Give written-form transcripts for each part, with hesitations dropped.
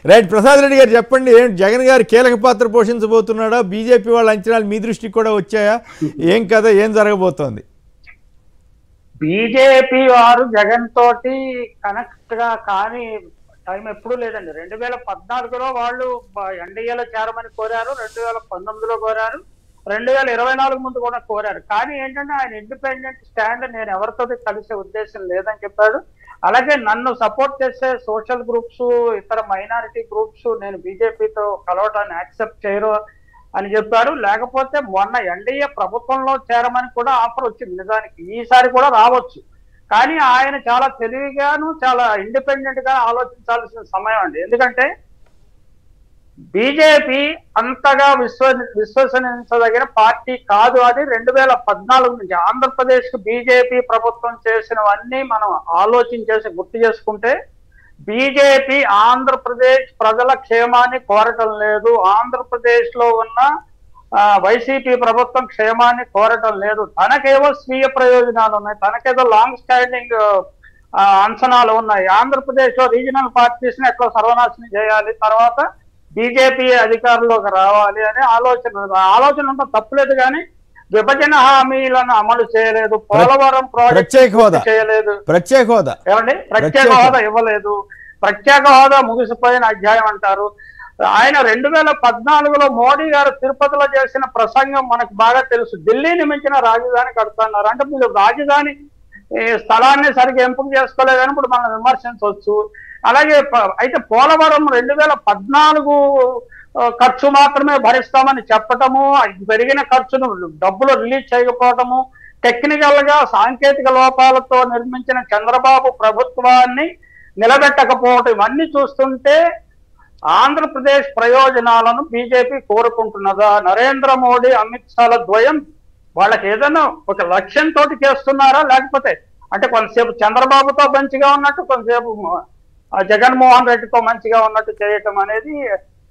Right. Prasad Reddy గారు చెప్పండి, జగన్ గారు కీలక పాత్ర పోషించబోతున్నాడా? బీజేపీ వాళ్ళ అంచనాలు మీ దృష్టికి కూడా వచ్చాయా? ఏం కదా, ఏం జరగబోతోంది? బీజేపీ వారు జగన్ తోటి కనెక్ట్ గా కానీ టైం ఎప్పుడూ లేదండి. 2014లో వాళ్ళు ఎన్డీఏలో చేరమని కోరారు, 2019లో కోరారు, 2024 ముందు కూడా కోరారు. కానీ ఏంటంటే ఆయన ఇండిపెండెంట్ స్టాండ్, నేను ఎవరితో కలిసే ఉద్దేశం లేదని చెప్పాడు. అలాగే నన్ను సపోర్ట్ చేసే సోషల్ గ్రూప్స్, ఇతర మైనారిటీ గ్రూప్స్ నేను బీజేపీతో కలవటాన్ని యాక్సెప్ట్ చేయరు అని చెప్పారు. లేకపోతే మొన్న ఎన్డీఏ ప్రభుత్వంలో చేరమని కూడా ఆఫర్ వచ్చింది. నిజానికి ఈసారి కూడా రావచ్చు. కానీ ఆయన చాలా తెలివిగాను చాలా ఇండిపెండెంట్ గా ఆలోచించాల్సిన సమయం అండి. ఎందుకంటే బీజేపీ అంతగా విశ్వసనించదగిన పార్టీ కాదు. అది 2014 నుంచి ఆంధ్రప్రదేశ్ కు బీజేపీ ప్రభుత్వం చేసినవన్నీ మనం ఆలోచించేసి గుర్తు చేసుకుంటే, బీజేపీ ఆంధ్రప్రదేశ్ ప్రజల క్షేమాన్ని కోరటం లేదు, ఆంధ్రప్రదేశ్ లో ఉన్న వైసీపీ ప్రభుత్వం క్షేమాన్ని కోరటం లేదు. తనకేవో స్వీయ ప్రయోజనాలు ఉన్నాయి, తనకేదో లాంగ్ స్టాండింగ్ అంచనాలు ఉన్నాయి. ఆంధ్రప్రదేశ్ లో రీజనల్ పార్టీస్ ని ఎట్లా సర్వనాశనం చేయాలి, తర్వాత బీజేపీ అధికారంలోకి రావాలి అనే ఆలోచన ఉంటే తప్పులేదు. కానీ విభజన హామీలను అమలు చేయలేదు, పోలవరం ప్రాజెక్ట్ చేయలేదు, ప్రత్యేక హోదా ఏమండి ప్రత్యేక హోదా ఇవ్వలేదు. ప్రత్యేక హోదా ముగిసిపోయిన అధ్యాయం అంటారు. ఆయన 2014లో మోడీ గారు తిరుపతిలో చేసిన ప్రసంగం మనకు బాగా తెలుసు. ఢిల్లీని మించిన రాజధాని కడుతున్నారు అంటే మీరు రాజధాని స్థలాన్ని సరిగ్గా ఎంపిక చేసుకోలేదని ఇప్పుడు మనం విమర్శించవచ్చు. అలాగే అయితే పోలవరం 2014 ఖర్చు మాత్రమే భరిస్తామని చెప్పటము, పెరిగిన ఖర్చును డబ్బులు రిలీజ్ చేయకపోవటము, టెక్నికల్ గా సాంకేతిక లోపాలతో నిర్మించిన చంద్రబాబు ప్రభుత్వాన్ని నిలబెట్టకపోవటం, ఇవన్నీ చూస్తుంటే ఆంధ్రప్రదేశ్ ప్రయోజనాలను బీజేపీ కోరుకుంటున్నదా? నరేంద్ర మోడీ అమిత్ షాల ద్వయం వాళ్ళకి ఏదైనా ఒక లక్ష్యంతో చేస్తున్నారా? లేకపోతే అంటే కొంతసేపు చంద్రబాబుతో మంచిగా ఉన్నట్టు, కొంతసేపు జగన్మోహన్ రెడ్డితో మంచిగా ఉన్నట్టు చేయటం అనేది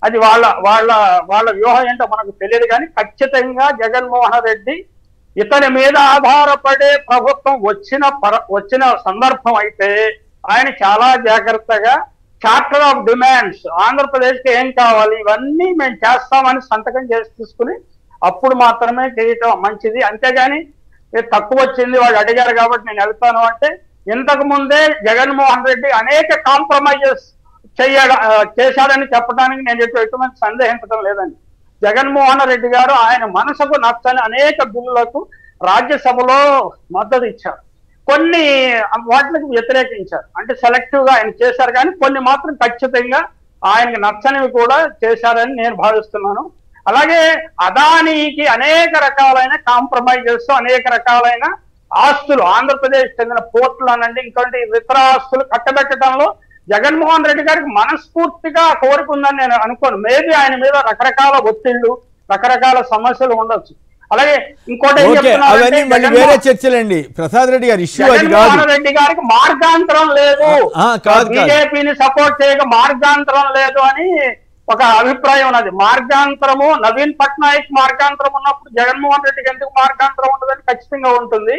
అది వాళ్ళ వ్యూహం ఏంటో మనకు తెలియదు. కానీ ఖచ్చితంగా జగన్మోహన్ రెడ్డి ఇతని మీద ఆధారపడే ప్రభుత్వం వచ్చిన సందర్భం అయితే ఆయన చాలా జాగ్రత్తగా చార్టర్ ఆఫ్ డిమాండ్స్, ఆంధ్రప్రదేశ్కి ఏం కావాలి ఇవన్నీ మేము చేస్తామని సంతకం చేసి తీసుకుని అప్పుడు మాత్రమే చేయటం మంచిది. అంతేగాని తక్కువ వచ్చింది వాళ్ళు అడిగారు కాబట్టి నేను వెళ్తాను అంటే, ఇంతకు ముందే జగన్మోహన్ రెడ్డి అనేక కాంప్రమైజెస్ చేశాడని చెప్పడానికి నేను ఎటువంటి సందేహించడం లేదండి. జగన్మోహన్ రెడ్డి గారు ఆయన మనసుకు నచ్చని అనేక బిల్లులకు రాజ్యసభలో మద్దతు ఇచ్చారు, కొన్ని వాటికి వ్యతిరేకించారు. అంటే సెలెక్టివ్ గా ఆయన చేశారు, కానీ కొన్ని మాత్రం ఖచ్చితంగా ఆయనకి నచ్చనివి కూడా చేశారని నేను భావిస్తున్నాను. అలాగే అదానీకి అనేక రకాలైన కాంప్రమైజెస్, అనేక రకాలైన ఆస్తులు ఆంధ్రప్రదేశ్ చెందిన పోర్టులు అనండి ఇంకొంటి ఇతర ఆస్తులు కట్టబెట్టడంలో జగన్మోహన్ రెడ్డి గారికి మనస్ఫూర్తిగా కోరుకుందని నేను అనుకోను. మేబీ ఆయన మీద రకరకాల ఒత్తిళ్లు, రకరకాల సమస్యలు ఉండొచ్చు. అలాగే ఇంకోటి వేరే చర్చలండి ప్రసాద్ రెడ్డి గారు, ఇష్యూ జగన్మోహన్ రెడ్డి గారికి మార్గాంతరం లేదు, బీజేపీని సపోర్ట్ చేయక మార్గాంతరం లేదు అని ఒక అభిప్రాయం ఉన్నది. మార్గాంతరము నవీన్ పట్నాయక్ మార్గాంతరం ఉన్నప్పుడు జగన్మోహన్ రెడ్డికి ఎందుకు మార్గాంతరం ఉండదని ఖచ్చితంగా ఉంటుంది.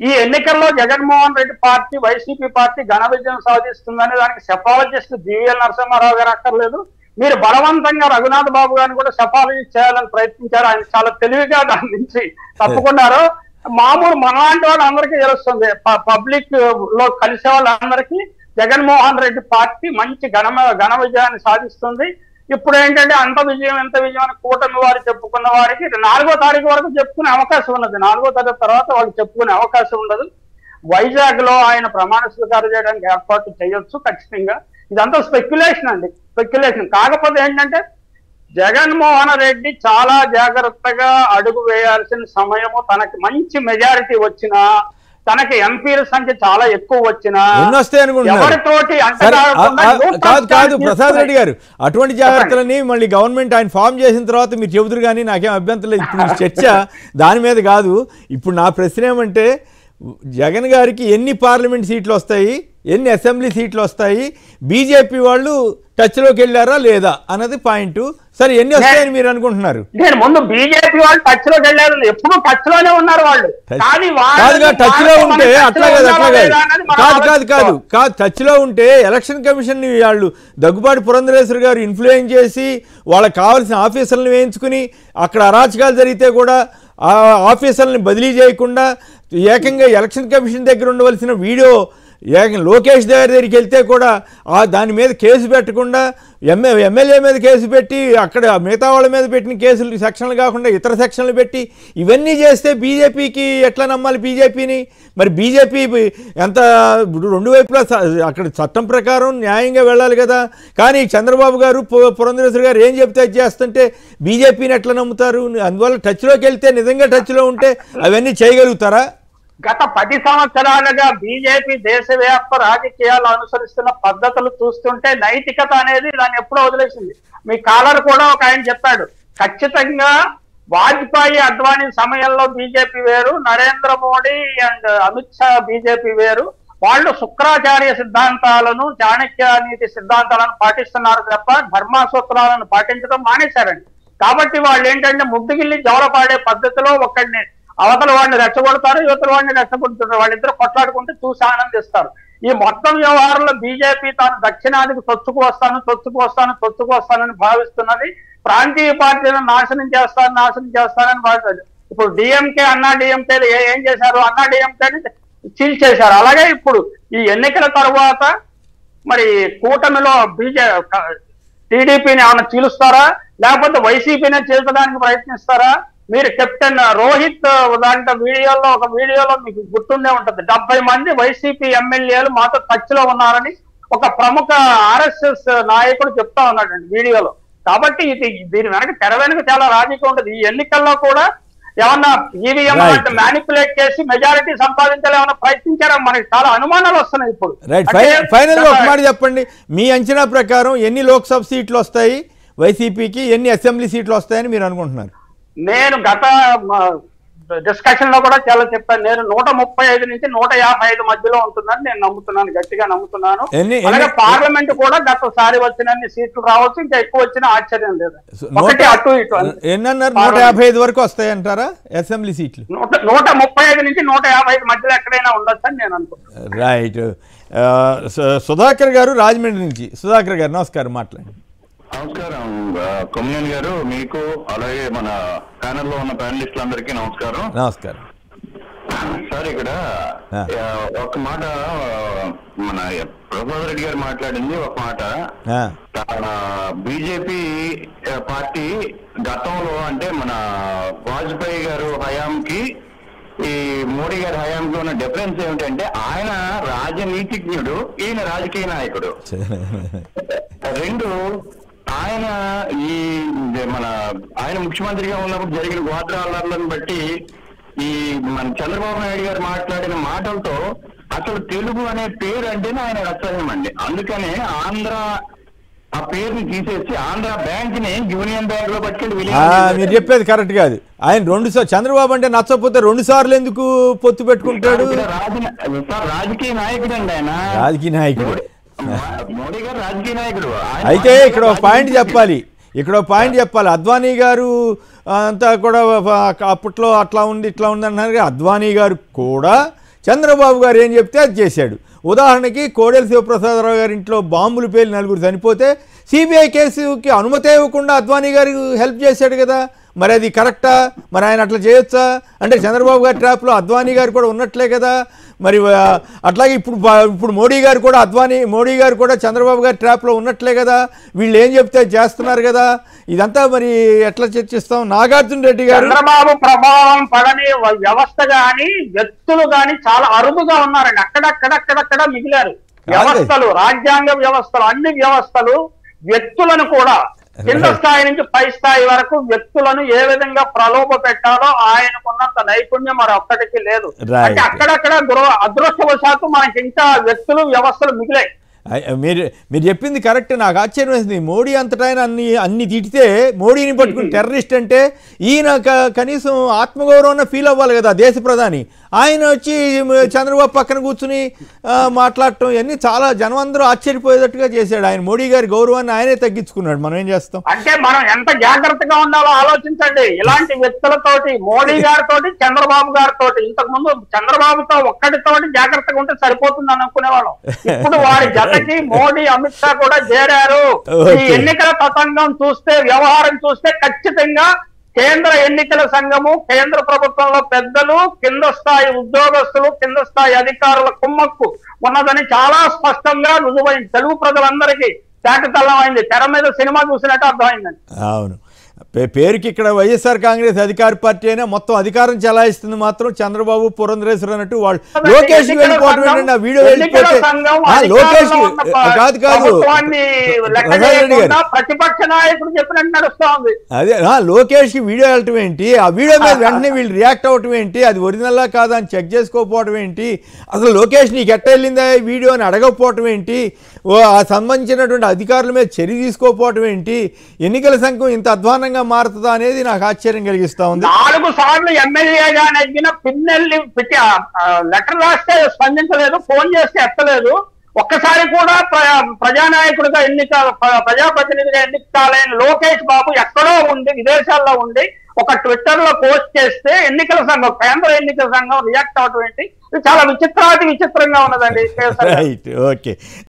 ఈ ఎన్నికల్లో Jaganmohan Reddy party, YCP party ఘన విజయం సాధిస్తుందని దానికి సెఫాలజిస్ట్ జీవీఎల్ నరసింహారావు గారు అక్కర్లేదు. మీరు బలవంతంగా రఘునాథ్ బాబు గారిని కూడా సెఫాలజీ చేయాలని ప్రయత్నించారు. ఆయన చాలా తెలివిగా దాని నుంచి తప్పుకున్నారు. మామూలు మనలాంటి వాళ్ళందరికీ తెలుస్తుంది, పబ్లిక్ లో కలిసే వాళ్ళందరికీ జగన్మోహన్ రెడ్డి పార్టీ మంచి ఘన విజయాన్ని సాధిస్తుంది. ఇప్పుడు ఏంటంటే అంత విజయం ఎంత విజయం అని కూటమి వారు చెప్పుకున్న వారికి 4వ తారీఖు వరకు చెప్పుకునే అవకాశం ఉన్నది. 4వ తారీఖు తర్వాత వాళ్ళు చెప్పుకునే అవకాశం ఉండదు. వైజాగ్ లో ఆయన ప్రమాణ స్వీకారం చేయడానికి ఏర్పాటు చేయొచ్చు ఖచ్చితంగా. ఇదంతా స్పెక్యులేషన్ అండి, స్పెక్యులేషన్. కాకపోతే ఏంటంటే జగన్మోహన్ రెడ్డి చాలా జాగ్రత్తగా అడుగు వేయాల్సిన సమయము, తనకి మంచి మెజారిటీ వచ్చినా, తనకి ఎంపీల సంఖ్య చాలా ఎక్కువ వచ్చినా, ఎవరితోటి కాదు ప్రసాద్ రెడ్డి గారు అటువంటి జాగ్రత్తలని మళ్ళీ గవర్నమెంట్ ఆయన ఫామ్ చేసిన తర్వాత మీరు చెబుతురు, కానీ నాకేం అభ్యంతరం లేదు. ఇప్పుడు చర్చ దాని మీద కాదు. ఇప్పుడు నా ప్రశ్న ఏమంటే, జగన్ గారికి ఎన్ని పార్లమెంట్ సీట్లు వస్తాయి, ఎన్ని అసెంబ్లీ సీట్లు వస్తాయి, బీజేపీ వాళ్ళు టచ్లోకి వెళ్ళారా లేదా అన్నది పాయింట్. సరే ఎన్ని వస్తాయని మీరు అనుకుంటున్నారు? నేను ముందు బీజేపీ వాళ్ళు టచ్ లోకి వెళ్ళారు, ఎప్పుడు టచ్ లోనే ఉన్నారు వాళ్ళు. కాదుగా టచ్ లో ఉంటే అట్లా కాదు టచ్ లో ఉంటే ఎలక్షన్ కమిషన్ వాళ్ళు దగ్గుబాటి పురంధరేశ్వరి గారు ఇన్ఫ్లుయెన్స్ చేసి వాళ్ళకి కావాల్సిన ఆఫీసర్లను వేయించుకుని అక్కడ అరాచకాలు జరిగితే కూడా ఆ ఆఫీసర్లని బదిలీ చేయకుండా ఏకంగా ఎలక్షన్ కమిషన్ దగ్గర ఉండవలసిన వీడియో లోకేష్ దగ్గరికి వెళ్తే కూడా దాని మీద కేసు పెట్టకుండా ఎమ్మెల్యే మీద కేసు పెట్టి అక్కడ మిగతా వాళ్ళ మీద పెట్టిన కేసులు సెక్షన్లు కాకుండా ఇతర సెక్షన్లు పెట్టి ఇవన్నీ చేస్తే బీజేపీకి ఎట్లా నమ్మాలి బీజేపీని? మరి బీజేపీ ఎంత రెండు వైపులా అక్కడ చట్టం ప్రకారం న్యాయంగా వెళ్ళాలి కదా. కానీ చంద్రబాబు గారు పురంధరేశ్వరి గారు ఏం చెప్తే చేస్తుంటే బీజేపీని ఎట్లా నమ్ముతారు? అందువల్ల టచ్లోకి వెళ్తే నిజంగా టచ్లో ఉంటే అవన్నీ చేయగలుగుతారా? గత 10 సంవత్సరాలుగా బీజేపీ దేశవ్యాప్త రాజకీయాలు అనుసరిస్తున్న పద్ధతులు చూస్తుంటే నైతికత అనేది దాన్ని ఎప్పుడో వదిలేసింది. మీ కాలర్ కూడా ఒక ఆయన చెప్పాడు, ఖచ్చితంగా వాజ్పేయి అద్వానీ సమయంలో బీజేపీ వేరు, నరేంద్ర మోడీ అండ్ అమిత్ షా బీజేపీ వేరు. వాళ్ళు శుక్రాచార్య సిద్ధాంతాలను, చాణక్య నీతి సిద్ధాంతాలను పాటిస్తున్నారు తప్ప ధర్మసూత్రాలను పాటించడం మానేశారండి. కాబట్టి వాళ్ళు ఏంటంటే ముద్దుగిల్లి జవలపాడే పద్ధతిలో ఒకడిని అవతల వాడిని రెచ్చగొడతారు, యువతల వాడిని రెచ్చగొడుతుంటారు, వాళ్ళిద్దరు కొట్లాడుకుంటే చూసి ఆనందిస్తారు. ఈ మొత్తం వ్యవహారంలో బీజేపీ తాను దక్షిణాదికి తొచ్చుకు వస్తానని భావిస్తున్నది. ప్రాంతీయ పార్టీలను నాశనం చేస్తానని భావిస్తుంది. ఇప్పుడు డిఎంకే అన్నా డిఎంకేలు ఏం చేశారు? అన్నా డిఎంకేని చీల్చేశారు. అలాగే ఇప్పుడు ఈ ఎన్నికల తర్వాత మరి కూటమిలో టీడీపీని ఏమైనా చీలుస్తారా, లేకపోతే వైసీపీని చీల్చడానికి ప్రయత్నిస్తారా? మీరు కెప్టెన్ రోహిత్ దాంట్లో ఒక వీడియోలో మీకు గుర్తుండే ఉంటుంది, 70 మంది వైసీపీ ఎమ్మెల్యేలు మాతో టచ్ లో ఉన్నారని ఒక ప్రముఖ ఆర్ఎస్ఎస్ నాయకుడు చెప్తా ఉన్నాడండి వీడియోలో. కాబట్టి దీని తెర వెనుక చాలా రాజకీయం ఉంటుంది. ఈ ఎన్నికల్లో కూడా ఏమన్నా ఈవీఎం మ్యానిపులేట్ చేసి మెజారిటీ సంపాదించాలి ఏమన్నా ప్రయత్నించారా? మనకి చాలా అనుమానాలు వస్తున్నాయి ఇప్పుడు. ఫైనల్ గా ఒక మాట చెప్పండి, మీ అంచనా ప్రకారం ఎన్ని లోక్సభ సీట్లు వస్తాయి వైసీపీకి, ఎన్ని అసెంబ్లీ సీట్లు వస్తాయని మీరు అనుకుంటున్నారు? నేను గత డిస్కషన్ లో కూడా చాలా చెప్పాను, నేను 135 నుంచి 155 మధ్యలో ఉంటుందని నేను నమ్ముతున్నాను, గట్టిగా నమ్ముతున్నాను. అలాగే పార్లమెంట్ కూడా గతసారి వచ్చినన్ని సీట్లు రావచ్చు, ఇంకా ఎక్కువ వచ్చిన ఆశ్చర్యం లేదు. ఒకటి అటు ఇటు ఎన్నన్నారు? 155 వరకు వస్తాయంటారా అసెంబ్లీ సీట్లు? 135 నుంచి 155 మధ్యలో ఎక్కడైనా ఉండొచ్చు అని నేను అనుకుంటున్నాను. రైట్. సుధాకర్ గారు రాజమండ్రి నుంచి. సుధాకర్ గారు నమస్కారం, మాట్లాడండి. నమస్కారం కొమ్మినేని గారు, మీకు అలాగే మన ప్యానెల్ లో ఉన్న ప్యానలిస్టులందరికీ నమస్కారం. నమస్కారం సార్. ఇక్కడ ఒక మాట మన ప్రసాద్ రెడ్డి గారు మాట్లాడింది, ఒక మాట బీజేపీ పార్టీ గతంలో అంటే మన వాజ్పేయి గారు హయాంకి ఈ మోడీ గారి హయాంకి ఉన్న డిఫరెన్స్ ఏమిటంటే ఆయన రాజనీతిజ్ఞుడు, ఈయన రాజకీయ నాయకుడు. రెండు, ఆయన ముఖ్యమంత్రిగా ఉన్నప్పుడు జరిగిన గోత్ర అల్లర్లను బట్టి ఈ మన చంద్రబాబు నాయుడు గారు మాట్లాడిన మాటలతో అసలు తెలుగు అనే పేరు అంటేనే ఆయన అసహ్యం అండి. అందుకనే ఆంధ్ర ఆ పేరుని తీసేసి ఆంధ్ర బ్యాంక్ ని యూనియన్ బ్యాంక్ లో పట్టుకెళ్ళి మీరు చెప్పేది కరెక్ట్ కాదు. ఆయన చంద్రబాబు అంటే నచ్చకపోతే 2 సార్లు ఎందుకు పొత్తు పెట్టుకుంటాడు? రాజకీయ నాయకుడు అండి ఆయన, రాజకీయ నాయకుడు. మోడీ గారు రాజకీయ నాయకుడు. అయితే ఇక్కడ ఒక పాయింట్ చెప్పాలి, అద్వానీ గారు అంతా కూడా అప్పట్లో అట్లా ఉంది ఇట్లా ఉంది అన్నారు. అద్వానీ గారు కూడా చంద్రబాబు గారు ఏం చెప్తే అది చేశాడు. ఉదాహరణకి కోడెల శివప్రసాదరావు గారి ఇంట్లో బాంబులు పేలి 4 చనిపోతే సిబిఐ కేసుకి అనుమతి ఇవ్వకుండా అద్వానీ గారు హెల్ప్ చేశాడు కదా. మరి అది కరెక్టా? మరి ఆయన అట్లా చేయొచ్చా? అంటే చంద్రబాబు గారి ట్రాప్లో అద్వానీ గారు కూడా ఉన్నట్లే కదా. మరి అట్లాగే ఇప్పుడు మోడీ గారు కూడా చంద్రబాబు గారి ట్రాప్లో ఉన్నట్లే కదా. వీళ్ళు ఏం చెప్తే చేస్తున్నారు కదా. ఇదంతా మరి ఎట్లా చర్చిస్తాం? నాగార్జున రెడ్డి గారు, చంద్రబాబు ప్రభావం పడని వ్యవస్థ గాని వ్యక్తులు గాని చాలా అరుదుగా ఉన్నారండి. అక్కడక్కడ మిగిలారు వ్యవస్థలు, రాజ్యాంగ వ్యవస్థలు, అన్ని వ్యవస్థలు వ్యక్తులను కూడా కింద స్థాయి నుంచి పై స్థాయి వరకు వ్యక్తులను ఏ విధంగా ప్రలోభ పెట్టాలో ఆయనకున్నంత నైపుణ్యం మరి ఒక్కడికి లేదు. అంటే అక్కడక్కడ అదృష్టవశాత్తు మనకి ఇంకా వ్యక్తులు వ్యవస్థలు మిగిలాయి. మీరు చెప్పింది కరెక్ట్. నాకు ఆశ్చర్యం వేసింది. మోడీ అంతటా ఆయన అన్ని తిడితే మోడీని పట్టుకుని టెర్రరిస్ట్ అంటే ఈయన కనీసం ఆత్మగౌరవం ఫీల్ అవ్వాలి కదా దేశ ప్రధాని. ఆయన వచ్చి చంద్రబాబు పక్కన కూర్చుని మాట్లాడటం ఇవన్నీ చాలా జనం అందరూ ఆశ్చర్యపోయేటట్టుగా చేశాడు. ఆయన మోడీ గారి గౌరవాన్ని ఆయనే తగ్గించుకున్నాడు. మనం ఏం చేస్తాం? అంటే మనం ఎంత జాగ్రత్తగా ఉండాలో ఆలోచించండి. ఇలాంటి వ్యక్తులతోటి, మోడీ గారితో, చంద్రబాబు గారితో, ఇంతకు ముందు చంద్రబాబుతో ఒక్కటితోటి జాగ్రత్తగా ఉంటే సరిపోతుంది అనుకునేవాళ్ళం. ఇప్పుడు వారి జతకి మోడీ, అమిత్ షా కూడా చేరారు. ఈ ఎన్నికల తతంగం చూస్తే, వ్యవహారం చూస్తే ఖచ్చితంగా కేంద్ర ఎన్నికల సంఘము, కేంద్ర ప్రభుత్వంలో పెద్దలు, కింద స్థాయి ఉద్యోగస్తులు, కింద స్థాయి అధికారుల కుమ్మక్కు ఉన్నదని చాలా స్పష్టంగా రుజువైంది. తెలుగు ప్రజలందరికీ శాఖతల్లమైంది. తెర మీద సినిమా చూసినట్టు అర్థమైందండి. అవును. పేరుకి ఇక్కడ వైఎస్ఆర్ కాంగ్రెస్ అధికార పార్టీ అయినా మొత్తం అధికారం చెలాయిస్తుంది మాత్రం చంద్రబాబు, పురంధరేశ్వర అన్నట్టు వాళ్ళు. లోకేష్ వెళ్ళిపోవటం ఏంటండి? ఆ వీడియో వెళ్ళిపోతే లోకేష్ కాదు ప్రతిపక్ష నాయకుడు చెప్పినట్టు నడుస్తోంది. అదే లోకేష్ కి వీడియో వెళ్ళటం ఏంటి? ఆ వీడియో మీద వెంటనే వీళ్ళు రియాక్ట్ అవ్వటం ఏంటి? అది ఒరిజినల్లా కాదా అని చెక్ చేసుకోకపోవటం ఏంటి? అసలు లోకేష్ నీకు ఎట్ట వెళ్ళిందా ఈ వీడియో అని అడగకపోవటం ఏంటి? ఆ సంబంధించినటువంటి అధికారుల మీద చర్య తీసుకోకపోవటం ఏంటి? ఎన్నికల సంఘం ఇంత అధ్వానంగా మారుతుందా అనేది నాకు ఆశ్చర్యం కలిగిస్తా ఉంది. 4 సార్లు ఎమ్మెల్యేగా నెగ్గిన పిన్నెల్లి లెటర్ రాస్తే స్పందించలేదు, ఫోన్ చేస్తే ఎత్తలేదు. ఒక్కసారి కూడా ప్రజానాయకుడిగా ప్రజాప్రతినిధిగా ఎన్నికలేని లోకేష్ బాబు ఎక్కడో ఉండి, విదేశాల్లో ఉండి ఒక ట్విట్టర్ లో పోస్ట్ చేస్తే ఎన్నికల సంఘం, కేంద్ర ఎన్నికల సంఘం రియాక్ట్ అవటం ఏంటి? ఇది చాలా విచిత్రంగా ఉన్నదండి. ఓకే.